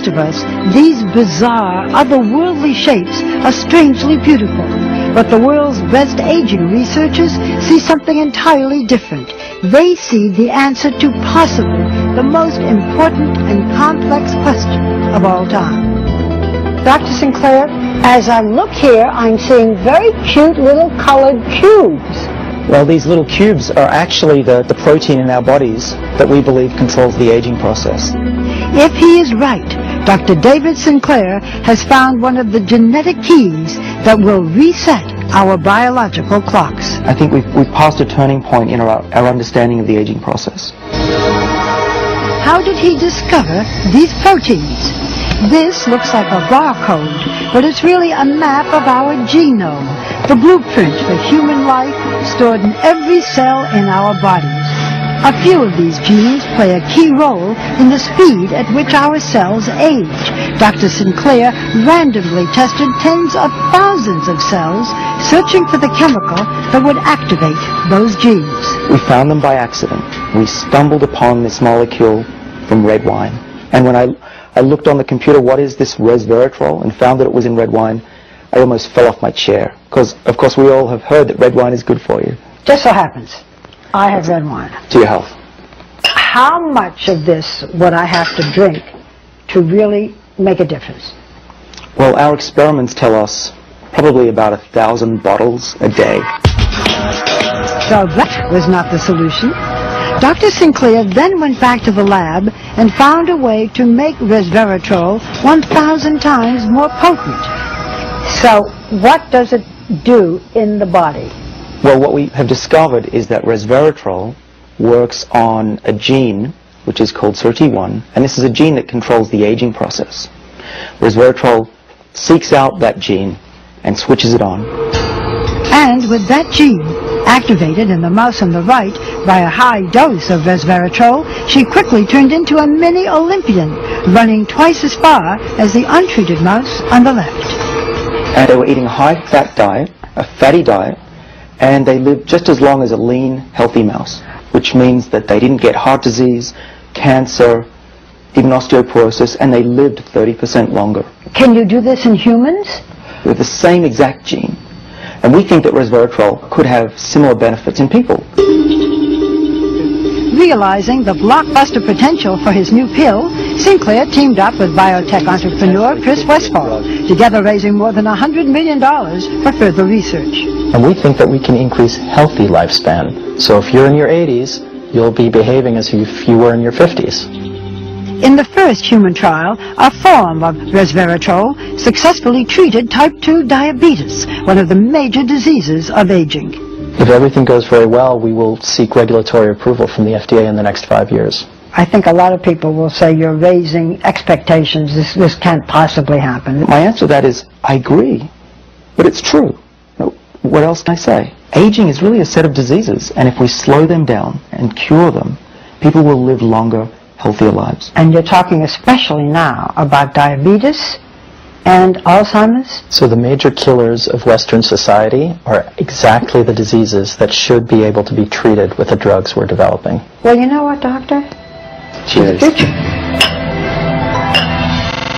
most of us, these bizarre, otherworldly shapes are strangely beautiful. But the world's best aging researchers see something entirely different. They see the answer to possibly the most important and complex question of all time. Dr. Sinclair, as I look here, I'm seeing very cute little colored cubes. Well, these little cubes are actually the protein in our bodies that we believe controls the aging process. If he is right, Dr. David Sinclair has found one of the genetic keys that will reset our biological clocks. I think we've passed a turning point in our understanding of the aging process. How did he discover these proteins? This looks like a barcode, but it's really a map of our genome, the blueprint for human life stored in every cell in our bodies. A few of these genes play a key role in the speed at which our cells age. Dr. Sinclair randomly tested tens of thousands of cells, searching for the chemical that would activate those genes. We found them by accident. We stumbled upon this molecule from red wine. And when I looked on the computer, what is this resveratrol, and found that it was in red wine, I almost fell off my chair. Because, of course, we all have heard that red wine is good for you. Just so happens, I have red wine. To your health. How much of this would I have to drink to really make a difference? Well, our experiments tell us probably about 1,000 bottles a day. So that was not the solution. Dr. Sinclair then went back to the lab and found a way to make resveratrol 1,000 times more potent. So what does it do in the body? Well, what we have discovered is that resveratrol works on a gene which is called SIRT1, and this is a gene that controls the aging process. Resveratrol seeks out that gene and switches it on. And with that gene activated in the mouse on the right by a high dose of resveratrol, she quickly turned into a mini Olympian, running twice as far as the untreated mouse on the left. And they were eating a high-fat diet, a fatty diet, and they lived just as long as a lean, healthy mouse, which means that they didn't get heart disease, cancer, even osteoporosis, and they lived 30% longer. Can you do this in humans? With the same exact gene. And we think that resveratrol could have similar benefits in people. Realizing the blockbuster potential for his new pill, Sinclair teamed up with biotech entrepreneur Chris Westphal, together raising more than $100 million for further research. And we think that we can increase healthy lifespan. So if you're in your 80s, you'll be behaving as if you were in your 50s. In the first human trial, a form of resveratrol successfully treated type 2 diabetes, one of the major diseases of aging. If everything goes very well, we will seek regulatory approval from the FDA in the next 5 years. I think a lot of people will say you're raising expectations. This can't possibly happen. My answer to that is, I agree, but it's true. What else can I say? Aging is really a set of diseases, and if we slow them down and cure them, people will live longer, healthier lives. And you're talking especially now about diabetes and Alzheimer's? So the major killers of Western society are exactly the diseases that should be able to be treated with the drugs we're developing. Well, you know what, Doctor? Cheers. Future.